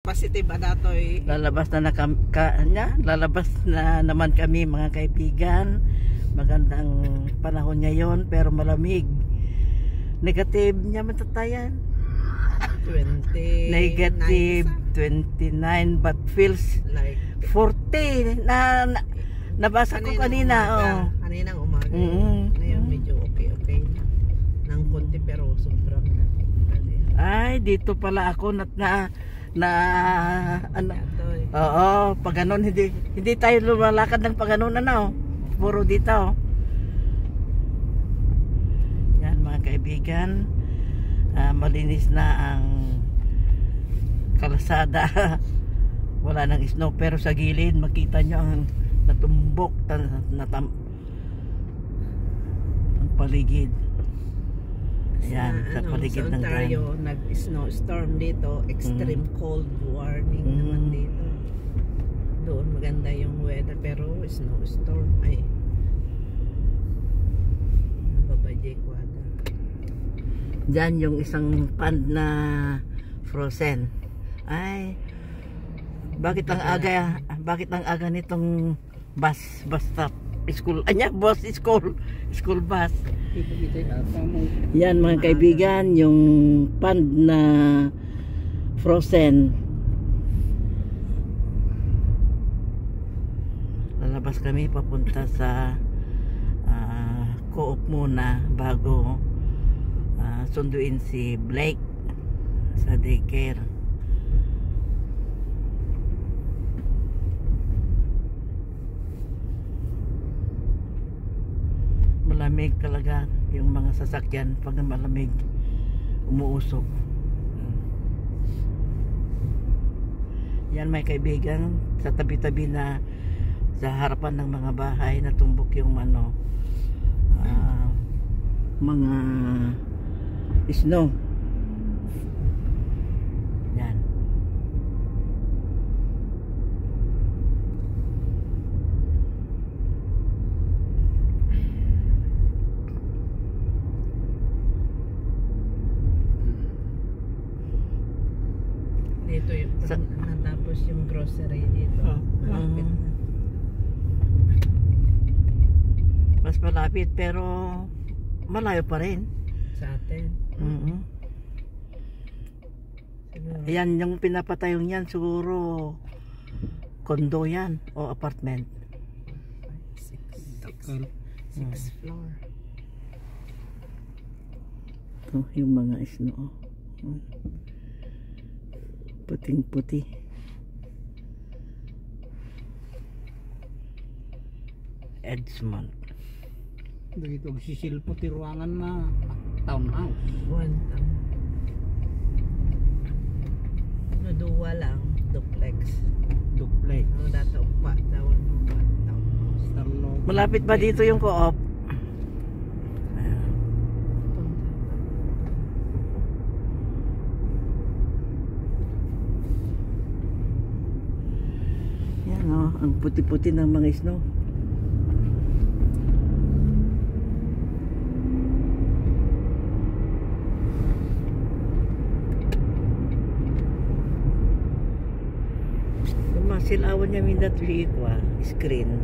positive adatoy. Lalabas na naman kami mga kaibigan. Magandang panahon ngayon pero malamig. Negative niya matatayan. 20. Negative 29 but feels Like 40 nabasa ko kanina. Kaninang umaga. Mm-hmm. Ngayon medyo okay nang konti pero sobrang ay dito pala ako na ano. Oo, pag ganun hindi tayo lumalakad ng pag ganun puro dito. Yan mga kaibigan, malinis na ang kalsada. Wala nang snow pero sa gilid makita nyo ang natumbok ang paligid. Ayan, sa paligid ng Ontario, nag-snowstorm dito, extreme cold warning naman dito. Doon maganda yung weather pero snowstorm ay babajay kwada. Diyan yung isang pond na frozen. Ay, bakit ang aga nitong bus stop? School bus. Yan mga kaibigan, yung pond na frozen. Lalabas kami papunta sa Co-op muna bago sunduin si Blake sa daycare. Malamig talaga yung mga sasakyan pag malamig, umuusok. Yan may kaibigan, sa tabi-tabi na sa harapan ng mga bahay natumbok yung mga snow. Yan. Dito yung natapos yung grocery dito. Malapit na. Mas malapit pero malayo pa rin Sa atin. Siguro. Ayan yung pinapatayong yan siguro condo yan o apartment. 6 floor. Ito yung mga snow. Puting puti. Edgemont. Dito sisilpo ti ruangan na townhouse. Duwa lang, duplex. Duplex. Townhouse. Malapit ba dito yung Co-op? Yan ang puti-puti ng mga snow. Silawan niya minda tulikwa screen.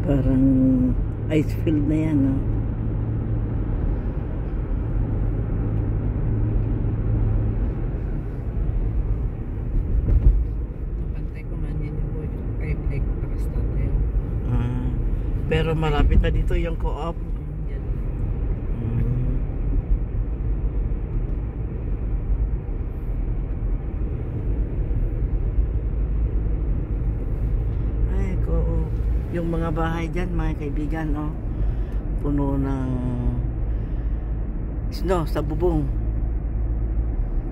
Parang ice field na yan, no? Pero malapit na dito yung Co-op. Ay, Co-op. Yung mga bahay dyan, mga kaibigan, puno ng snow sa bubong.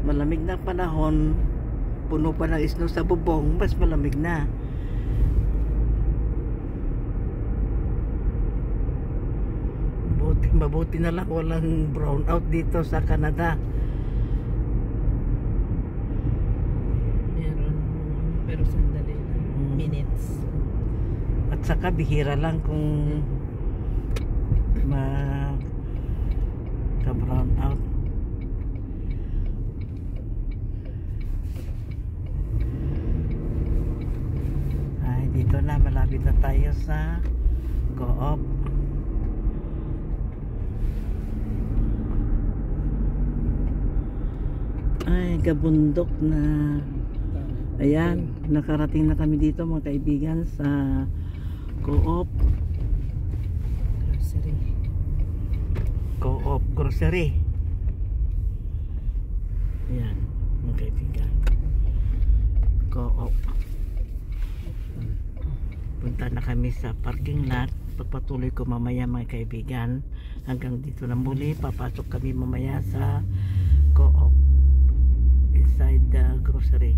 Malamig na panahon, puno pa ng snow sa bubong, mas malamig na. Mabuti na lang walang brown out dito sa Canada. Meron, pero sandali lang. Minutes. At saka bihira lang kung ka-brown out. Ay, dito na, malapit na tayo sa Co-op. Ay, kabundok na. Ayan, nakarating na kami dito mga kaibigan sa Co-op. Grocery. Co-op grocery. Ayan, mga kaibigan. Co-op. Punta na kami sa parking lot. Pagpatuloy ko mamaya mga kaibigan. Hanggang dito na muli. Papasok kami mamaya sa Co-op inside the grocery.